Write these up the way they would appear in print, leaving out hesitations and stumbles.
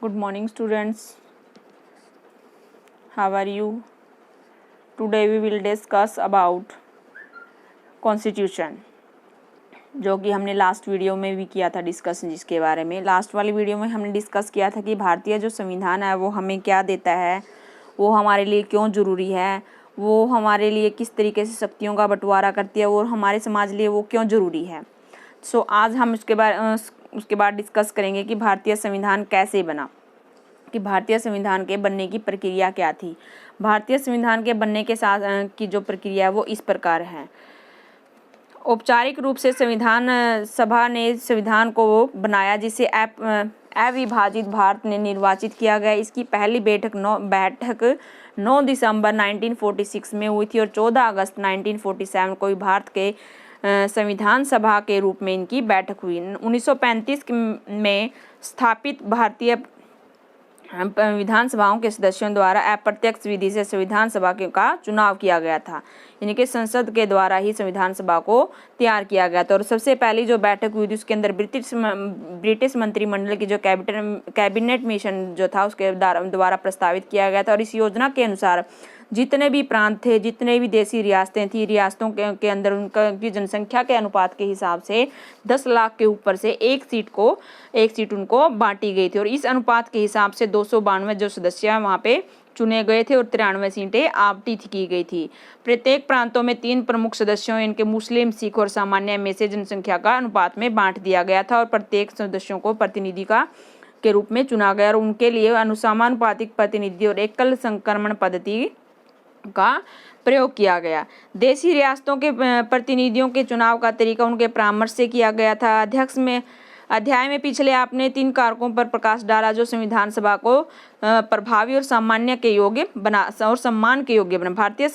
Good morning, students. How are you? Today we will discuss about Constitution, जो कि हमने last video में भी किया था डिस्कशन, जिसके बारे में लास्ट वाली वीडियो में हमने डिस्कस किया था कि भारतीय जो संविधान है वो हमें क्या देता है, वो हमारे लिए क्यों ज़रूरी है, वो हमारे लिए किस तरीके से शक्तियों का बंटवारा करती है और हमारे समाज लिए वो क्यों ज़रूरी है। सो आज हम उसके बाद डिस्कस करेंगे कि भारतीय संविधान कैसे बना, कि भारतीय संविधान के बनने की प्रक्रिया क्या थी। भारतीय संविधान के बनने के साथ की जो प्रक्रिया है वो इस प्रकार है। औपचारिक रूप से संविधान सभा ने संविधान को बनाया, जिसे अविभाजित भारत ने निर्वाचित किया गया। इसकी पहली बैठक 9 दिसंबर 1946 में हुई थी और 14 अगस्त 1947 को भारत के संविधान सभा के रूप में इनकी बैठक हुई। 1935 में स्थापित भारतीय विधानसभाओं के सदस्यों द्वारा अप्रत्यक्ष विधि से संविधान सभा का चुनाव किया गया था, यानी कि संसद के द्वारा ही संविधान सभा को तैयार किया गया था। और सबसे पहली जो बैठक हुई थी उसके अंदर ब्रिटिश मंत्रिमंडल की जो कैबिनेट मिशन जो था उसके द्वारा प्रस्तावित किया गया था। और इस योजना के अनुसार जितने भी प्रांत थे, जितने भी देशी रियासतें थी, रियासतों के अंदर उनकी जनसंख्या के अनुपात के हिसाब से 10 लाख के ऊपर से एक सीट उनको बांटी गई थी। और इस अनुपात के हिसाब से 292 जो सदस्य वहाँ पे चुने गए थे और 93 सीटें आवंटित की गई थी। प्रत्येक प्रांतों में 3 प्रमुख सदस्यों, इनके मुस्लिम, सिख और सामान्य में से जनसंख्या का अनुपात में बांट दिया गया था और प्रत्येक सदस्यों को प्रतिनिधि के रूप में चुना गया और उनके लिए अनुसमानुपातिक प्रतिनिधि और एकल संक्रमण पद्धति का प्रयोग किया गया। देशी रियासतों के प्रतिनिधियों के चुनाव का तरीका उनके परामर्श से किया गया था। अध्याय में पिछले आपने 3 कारकों पर प्रकाश डाला जो संविधान सभा को प्रभावी और सामान्य के योग्य बना और सम्मान के योग्य बना। भारतीय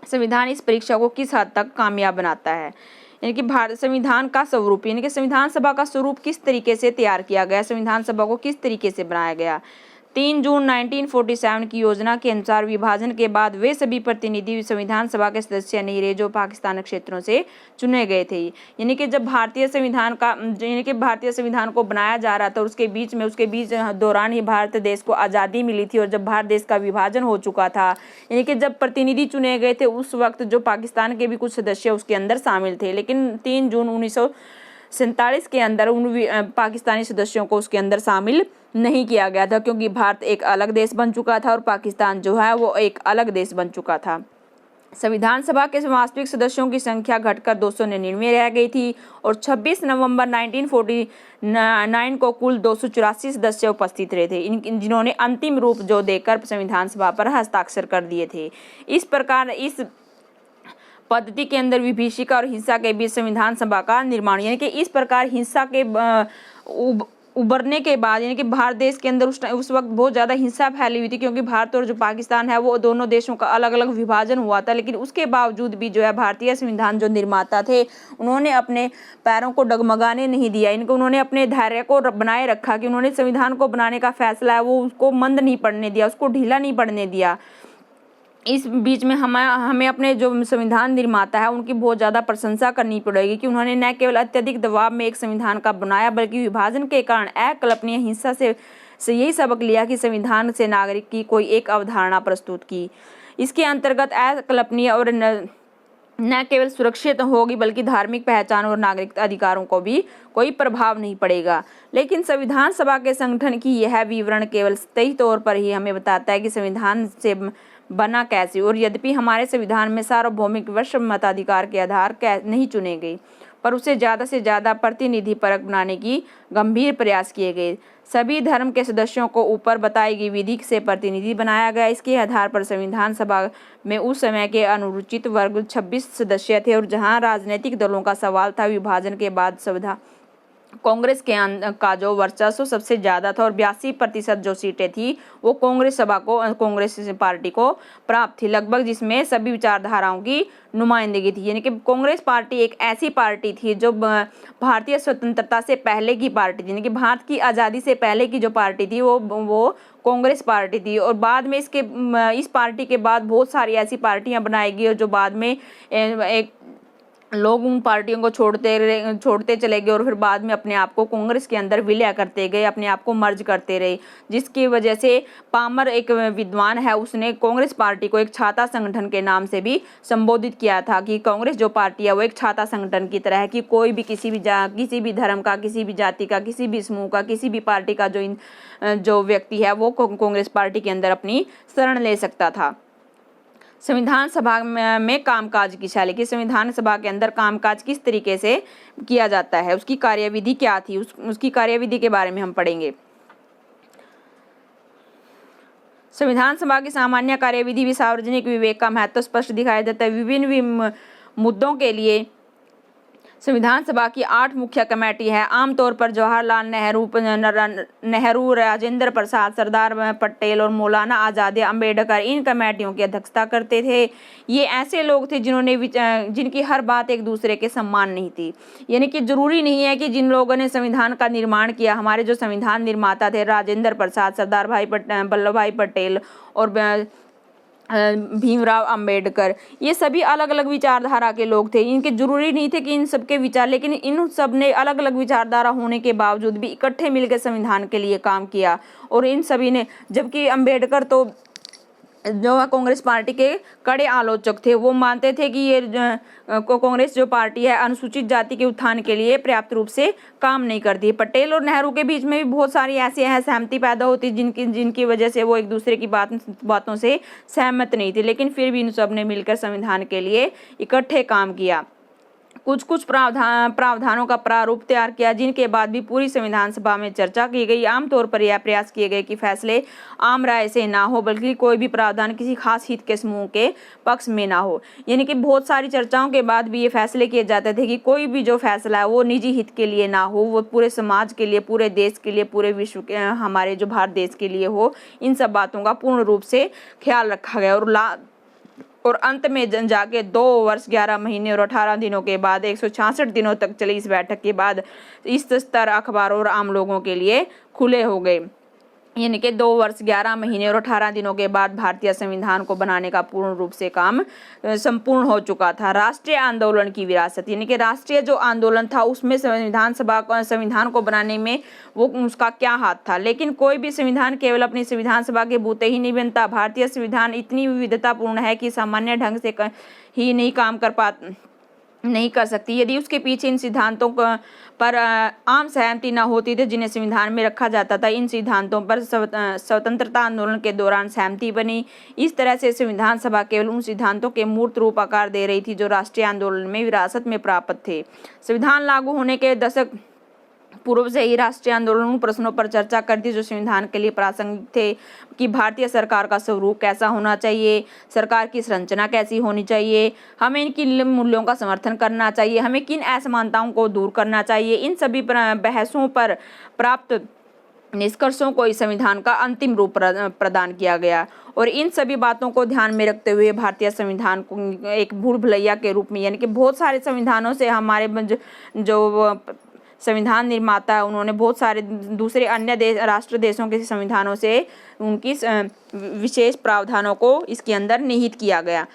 संविधान इस परीक्षा को किस हद तक कामयाब बनाता है, यानी कि भारत संविधान का स्वरूप, यानी कि संविधान सभा का स्वरूप किस तरीके से तैयार किया गया, संविधान सभा को किस तरीके से बनाया गया। 3 जून 1947 की योजना के अनुसार विभाजन के बाद वे सभी प्रतिनिधि संविधान सभा के सदस्य नहीं रहे जो पाकिस्तान क्षेत्रों से चुने गए थे। यानी कि जब भारतीय संविधान को बनाया जा रहा था उसके बीच दौरान ही भारत देश को आज़ादी मिली थी। और जब भारत देश का विभाजन हो चुका था, यानी कि जब प्रतिनिधि चुने गए थे उस वक्त जो पाकिस्तान के भी कुछ सदस्य उसके अंदर शामिल थे, लेकिन 3 जून 1947 के अंदर उन पाकिस्तानी सदस्यों को उसके अंदर शामिल नहीं किया गया था, क्योंकि भारत एक अलग देश बन चुका था और पाकिस्तान जो है वो एक अलग देश बन चुका था। संविधान सभा के वास्तविक सदस्यों की संख्या घटकर 299 रह गई थी और 26 नवंबर 1949 को कुल 284 सदस्य उपस्थित रहे थे, जिन्होंने अंतिम रूप जो देकर संविधान सभा पर हस्ताक्षर कर दिए थे। इस प्रकार इस पद्धति के अंदर विभीषिका और हिंसा के बीच संविधान सभा का निर्माण, यानी कि इस प्रकार हिंसा के उभरने के बाद, यानी कि भारत देश के अंदर उस वक्त बहुत ज़्यादा हिंसा फैली हुई थी, क्योंकि भारत और जो पाकिस्तान है वो दोनों देशों का अलग अलग विभाजन हुआ था। लेकिन उसके बावजूद भी जो है भारतीय संविधान जो निर्माता थे उन्होंने अपने पैरों को डगमगाने नहीं दिया, इनको उन्होंने अपने धैर्य को बनाए रखा कि उन्होंने संविधान को बनाने का फैसला है वो उसको मंद नहीं पड़ने दिया, उसको ढीला नहीं पड़ने दिया। इस बीच में हमें अपने जो संविधान निर्माता है उनकी बहुत ज़्यादा प्रशंसा करनी पड़ेगी कि उन्होंने न केवल अत्यधिक दबाव में एक संविधान का बनाया, बल्कि विभाजन के कारण अकल्पनीय हिंसा से यही सबक लिया कि संविधान से नागरिक की कोई एक अवधारणा प्रस्तुत की। इसके अंतर्गत अकल्पनीय और न केवल सुरक्षित होगी बल्कि धार्मिक पहचान और नागरिक अधिकारों को भी कोई प्रभाव नहीं पड़ेगा। लेकिन संविधान सभा के संगठन की यह विवरण केवल सतही तौर पर ही हमें बताता है कि संविधान से बना कैसे, और यद्यपि हमारे संविधान में सार्वभौमिक विश्व मताधिकार के आधार नहीं चुने गए, पर उसे ज़्यादा से ज़्यादा प्रतिनिधि परक बनाने की गंभीर प्रयास किए गए। सभी धर्म के सदस्यों को ऊपर बताई गई विधि से प्रतिनिधि बनाया गया। इसके आधार पर संविधान सभा में उस समय के अनुसूचित वर्ग 26 सदस्य थे और जहां राजनीतिक दलों का सवाल था, विभाजन के बाद संविधान कांग्रेस का जो वर्चस्व सबसे ज़्यादा था और 82% जो सीटें थी वो कांग्रेस पार्टी को प्राप्त थी लगभग, जिसमें सभी विचारधाराओं की नुमाइंदगी थी। यानी कि कांग्रेस पार्टी एक ऐसी पार्टी थी जो भारतीय स्वतंत्रता से पहले की पार्टी थी, यानी कि भारत की आज़ादी से पहले की जो पार्टी थी वो कांग्रेस पार्टी थी। और बाद में इस पार्टी के बाद बहुत सारी ऐसी पार्टियां बनाई गई और जो बाद में एक लोग उन पार्टियों को छोड़ते चले गए और फिर बाद में अपने आप को कांग्रेस के अंदर विलय करते गए, अपने आप को मर्ज करते रहे, जिसकी वजह से पामर एक विद्वान है, उसने कांग्रेस पार्टी को एक छाता संगठन के नाम से भी संबोधित किया था कि कांग्रेस जो पार्टी है वो एक छाता संगठन की तरह है कि कोई भी किसी भी धर्म का, किसी भी जाति का, किसी भी समूह का, किसी भी पार्टी का जो व्यक्ति है वो कांग्रेस पार्टी के अंदर अपनी शरण ले सकता था। संविधान सभा में कामकाज की शैली कि संविधान सभा के अंदर कामकाज किस तरीके से किया जाता है, उसकी कार्यविधि क्या थी, उसकी कार्यविधि के बारे में हम पढ़ेंगे। संविधान सभा की सामान्य कार्यविधि भी सार्वजनिक विवेक का महत्व स्पष्ट दिखाया जाता है। विभिन्न मुद्दों के लिए संविधान सभा की 8 मुख्य कमेटी है। आमतौर पर जवाहरलाल नेहरू, राजेंद्र प्रसाद, सरदार पटेल और मौलाना आज़ाद अम्बेडकर इन कमेटियों की अध्यक्षता करते थे। ये ऐसे लोग थे जिनकी हर बात एक दूसरे के समान नहीं थी। यानी कि जरूरी नहीं है कि जिन लोगों ने संविधान का निर्माण किया, हमारे जो संविधान निर्माता थे राजेंद्र प्रसाद, सरदार वल्लभ भाई पटेल और भीमराव अंबेडकर, ये सभी अलग अलग विचारधारा के लोग थे। इनके जरूरी नहीं थे कि इन सबके विचार, लेकिन इन सब ने अलग अलग विचारधारा होने के बावजूद भी इकट्ठे मिलकर संविधान के लिए काम किया। और इन सभी ने, जबकि अंबेडकर तो जो कांग्रेस पार्टी के कड़े आलोचक थे, वो मानते थे कि ये कांग्रेस जो पार्टी है अनुसूचित जाति के उत्थान के लिए पर्याप्त रूप से काम नहीं करती। पटेल और नेहरू के बीच में भी बहुत सारी ऐसी असहमति पैदा होती जिनकी वजह से वो एक दूसरे की बातों से सहमत नहीं थे, लेकिन फिर भी इन सब ने मिलकर संविधान के लिए इकट्ठे काम किया। कुछ प्रावधानों का प्रारूप तैयार किया, जिनके बाद भी पूरी संविधान सभा में चर्चा की गई। आमतौर पर यह प्रयास किए गए कि फैसले आम राय से ना हो, बल्कि कोई भी प्रावधान किसी खास हित के समूह के पक्ष में ना हो। यानी कि बहुत सारी चर्चाओं के बाद भी ये फैसले किए जाते थे कि कोई भी जो फैसला है वो निजी हित के लिए ना हो, वो पूरे समाज के लिए, पूरे देश के लिए, पूरे विश्व के, हमारे जो भारत देश के लिए हो। इन सब बातों का पूर्ण रूप से ख्याल रखा गया और अंत में जाके 2 वर्ष 11 महीने और 18 दिनों के बाद 166 दिनों तक चली इस बैठक के बाद इस स्तर अखबारों और आम लोगों के लिए खुले हो गए। यानी कि 2 वर्ष 11 महीने और 18 दिनों के बाद भारतीय संविधान को बनाने का पूर्ण रूप से काम संपूर्ण हो चुका था। राष्ट्रीय आंदोलन की विरासत, यानी कि राष्ट्रीय जो आंदोलन था उसमें संविधान को बनाने में वो उसका क्या हाथ था। लेकिन कोई भी संविधान केवल अपनी संविधान सभा के बूते ही नहीं बनता। भारतीय संविधान इतनी विविधतापूर्ण है कि सामान्य ढंग से ही नहीं कर सकती। यदि उसके पीछे इन सिद्धांतों पर आम सहमति न होती थी जिन्हें संविधान में रखा जाता था, इन सिद्धांतों पर स्वतंत्रता आंदोलन के दौरान सहमति बनी। इस तरह से संविधान सभा केवल उन सिद्धांतों के मूर्त रूप आकार दे रही थी जो राष्ट्रीय आंदोलन में विरासत में प्राप्त थे। संविधान लागू होने के दशक पूर्व से ही राष्ट्रीय आंदोलन उन प्रश्नों पर चर्चा करती जो संविधान के लिए प्रासंगिक थे कि भारतीय सरकार का स्वरूप कैसा होना चाहिए, सरकार की संरचना कैसी होनी चाहिए, हमें इनकी मूल्यों का समर्थन करना चाहिए, हमें किन असमानताओं को दूर करना चाहिए। इन सभी बहसों पर प्राप्त निष्कर्षों को इस संविधान का अंतिम रूप प्रदान किया गया। और इन सभी बातों को ध्यान में रखते हुए भारतीय संविधान को एक भूल भुलैया के रूप में, यानी कि बहुत सारे संविधानों से हमारे जो संविधान निर्माता है उन्होंने बहुत सारे दूसरे अन्य राष्ट्र देशों के संविधानों से उनकी विशेष प्रावधानों को इसके अंदर निहित किया गया।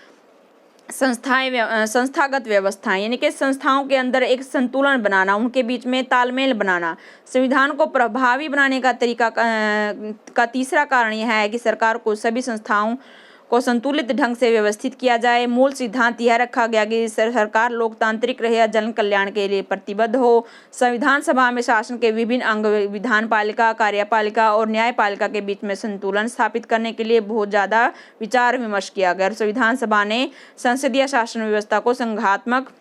संस्थागत व्यवस्थाएं, यानी कि संस्थाओं के अंदर एक संतुलन बनाना, उनके बीच में तालमेल बनाना। संविधान को प्रभावी बनाने का तरीका का तीसरा कारण यह है कि सरकार को सभी संस्थाओं को संतुलित ढंग से व्यवस्थित किया जाए। मूल सिद्धांत यह रखा गया कि सरकार लोकतांत्रिक रहे या जन कल्याण के लिए प्रतिबद्ध हो। संविधान सभा में शासन के विभिन्न अंग, विधान पालिका, कार्यपालिका और न्यायपालिका के बीच में संतुलन स्थापित करने के लिए बहुत ज़्यादा विचार विमर्श किया गया। संविधान सभा ने संसदीय शासन व्यवस्था को संघात्मक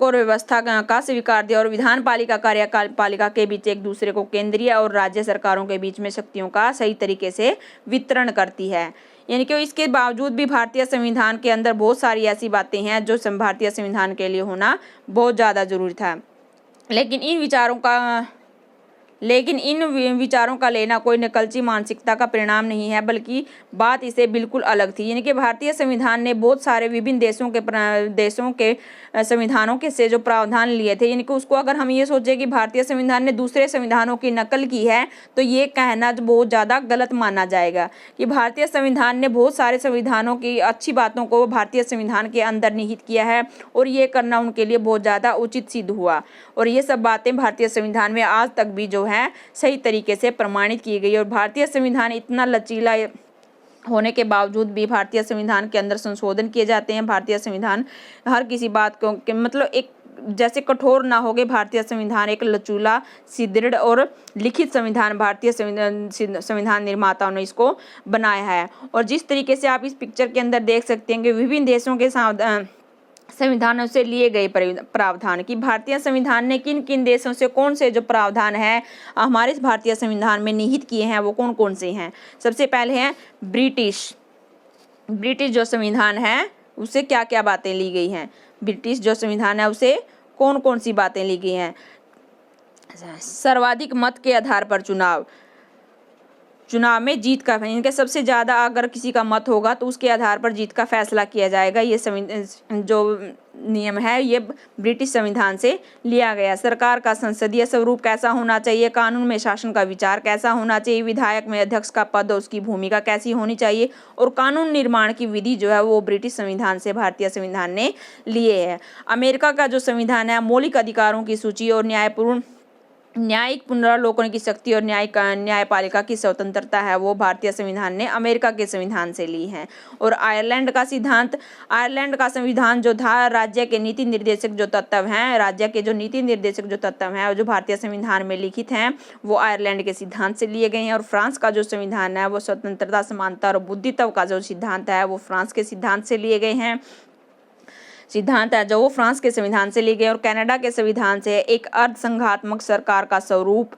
और व्यवस्था का स्वीकार दिया और विधान पालिका कार्यपालिका के बीच एक दूसरे को केंद्रीय और राज्य सरकारों के बीच में शक्तियों का सही तरीके से वितरण करती है। यानी कि इसके बावजूद भी भारतीय संविधान के अंदर बहुत सारी ऐसी बातें हैं जो भारतीय संविधान के लिए होना बहुत ज़्यादा जरूरी था। लेकिन लेकिन इन विचारों का लेना कोई नकलची मानसिकता का परिणाम नहीं है, बल्कि बात इसे बिल्कुल अलग थी। यानी कि भारतीय संविधान ने बहुत सारे विभिन्न देशों के संविधानों के से जो प्रावधान लिए थे, यानी कि उसको अगर हम ये सोचे कि भारतीय संविधान ने दूसरे संविधानों की नकल की है, तो ये कहना बहुत ज़्यादा गलत माना जाएगा। कि भारतीय संविधान ने बहुत सारे संविधानों की अच्छी बातों को भारतीय संविधान के अंदर निहित किया है, और ये करना उनके लिए बहुत ज़्यादा उचित सिद्ध हुआ। और ये सब बातें भारतीय संविधान में आज तक भी जो है सही तरीके से प्रमाणित की गई। और भारतीय संविधान इतना लचीला होने के बावजूद भी भारतीय संविधान के अंदर संशोधन किए जाते हैं। भारतीय संविधान हर किसी बात को मतलब एक जैसे कठोर ना हो गए, भारतीय संविधान एक लचूला, सुदृढ़ और लिखित संविधान भारतीय संविधान निर्माताओं ने इसको बनाया है। और जिस तरीके से आप इस पिक्चर के अंदर देख सकते हैं कि विभिन्न देशों के संविधानों से लिए गए प्रावधान, कि भारतीय संविधान ने किन किन देशों से कौन से जो प्रावधान है हमारे इस भारतीय संविधान में निहित किए हैं, वो कौन कौन से हैं। सबसे पहले हैं ब्रिटिश जो संविधान है उससे क्या क्या बातें ली गई हैं। ब्रिटिश जो संविधान है उसे कौन कौन सी बातें ली गई हैं। सर्वाधिक मत के आधार पर चुनाव में जीत का, इनके सबसे ज़्यादा अगर किसी का मत होगा तो उसके आधार पर जीत का फैसला किया जाएगा। ये जो नियम है ये ब्रिटिश संविधान से लिया गया। सरकार का संसदीय स्वरूप कैसा होना चाहिए, कानून में शासन का विचार कैसा होना चाहिए, विधायक में अध्यक्ष का पद और उसकी भूमिका कैसी होनी चाहिए, और कानून निर्माण की विधि जो है वो ब्रिटिश संविधान से भारतीय संविधान ने लिए है। अमेरिका का जो संविधान है मौलिक अधिकारों की सूची और न्यायिक पुनरावलोकन की शक्ति और न्यायपालिका की स्वतंत्रता है वो भारतीय संविधान ने अमेरिका के संविधान से ली है। और आयरलैंड का संविधान जो था, राज्य के नीति निर्देशक जो तत्व हैं जो भारतीय संविधान में लिखित हैं वो आयरलैंड के सिद्धांत से लिए गए हैं। और फ्रांस का जो संविधान है वो स्वतंत्रता, समानता और बुद्धित्व का जो सिद्धांत है वो फ्रांस के सिद्धांत से लिए गए हैं। जो वो फ्रांस के संविधान से लिए गए। और कनाडा के संविधान से एक अर्धसंघात्मक सरकार का स्वरूप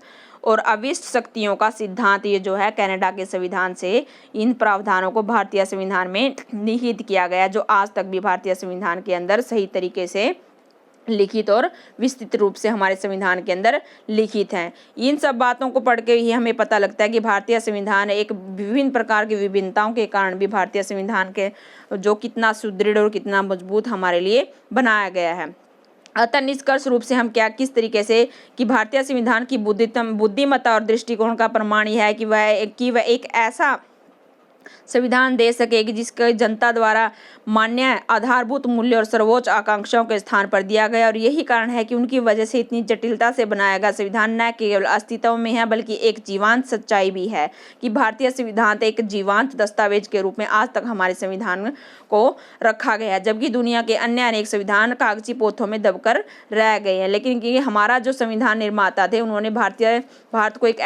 और अविष्ट शक्तियों का सिद्धांत, ये जो है कनाडा के संविधान से इन प्रावधानों को भारतीय संविधान में निहित किया गया, जो आज तक भी भारतीय संविधान के अंदर सही तरीके से लिखित और विस्तृत रूप से हमारे संविधान के अंदर लिखित हैं। इन सब बातों को पढ़ के ही हमें पता लगता है कि भारतीय संविधान एक विभिन्न प्रकार की विभिन्नताओं के कारण भी भारतीय संविधान के जो कितना सुदृढ़ और कितना मजबूत हमारे लिए बनाया गया है। अतः निष्कर्ष रूप से हम किस तरीके से कि भारतीय संविधान की बुद्धिमत्ता और दृष्टिकोण का प्रमाण यह है कि वह एक ऐसा संविधान दे सकेगी जिसके जनता द्वारा मान्य आधारभूत मूल्य और सर्वोच्च आकांक्षाओं के स्थान पर दिया गया। और यही कारण है कि उनकी वजह से इतनी जटिलता से बनाया गया संविधान न केवल अस्तित्व में है बल्कि एक जीवंत सच्चाई भी है, कि भारतीय संविधान एक जीवंत दस्तावेज के रूप में आज तक हमारे संविधान को रखा गया है, जबकि दुनिया के अन्य अनेक संविधान कागजी पोथों में दबकर रह गए हैं। लेकिन कि हमारा जो संविधान निर्माता थे उन्होंने भारत को एक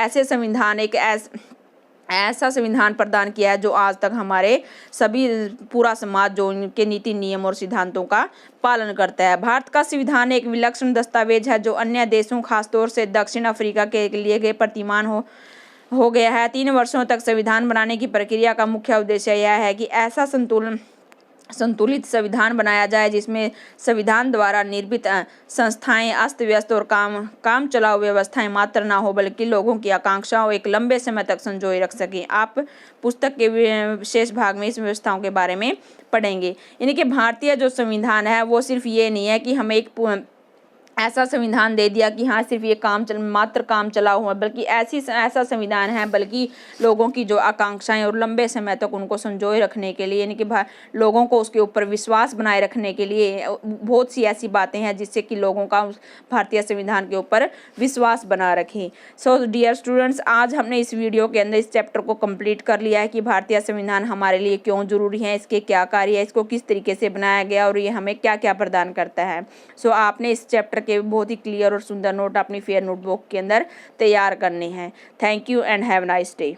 ऐसा संविधान प्रदान किया है जो आज तक हमारे सभी पूरा समाज जो उनके नीति नियम और सिद्धांतों का पालन करता है। भारत का संविधान एक विलक्षण दस्तावेज है जो अन्य देशों खासतौर से दक्षिण अफ्रीका के लिए गए प्रतिमान हो गया है। 3 वर्षों तक संविधान बनाने की प्रक्रिया का मुख्य उद्देश्य यह है कि ऐसा संतुलित संविधान बनाया जाए जिसमें संविधान द्वारा निर्मित संस्थाएं अस्त व्यस्त और काम चलाऊ व्यवस्थाएं मात्र ना हो बल्कि लोगों की आकांक्षाओं एक लंबे समय तक संजोए रख सकें। आप पुस्तक के विशेष भाग में इस व्यवस्थाओं के बारे में पढ़ेंगे। यानी कि भारतीय जो संविधान है वो सिर्फ ये नहीं है कि हमें एक ऐसा संविधान दे दिया कि हाँ सिर्फ ये मात्र काम चला हुआ, बल्कि ऐसा संविधान है बल्कि लोगों की जो आकांक्षाएं और लंबे समय तक उनको संजोए रखने के लिए, यानी कि लोगों को उसके ऊपर विश्वास बनाए रखने के लिए बहुत सी ऐसी बातें हैं जिससे कि लोगों का भारतीय संविधान के ऊपर विश्वास बना रखें। सो डियर स्टूडेंट्स, आज हमने इस वीडियो के अंदर इस चैप्टर को कंप्लीट कर लिया है कि भारतीय संविधान हमारे लिए क्यों जरूरी है, इसके क्या कार्य है, इसको किस तरीके से बनाया गया और ये हमें क्या क्या प्रदान करता है। सो आपने इस चैप्टर के बहुत ही क्लियर और सुंदर नोट अपनी फेयर नोटबुक के अंदर तैयार करने हैं। Thank you and have nice day.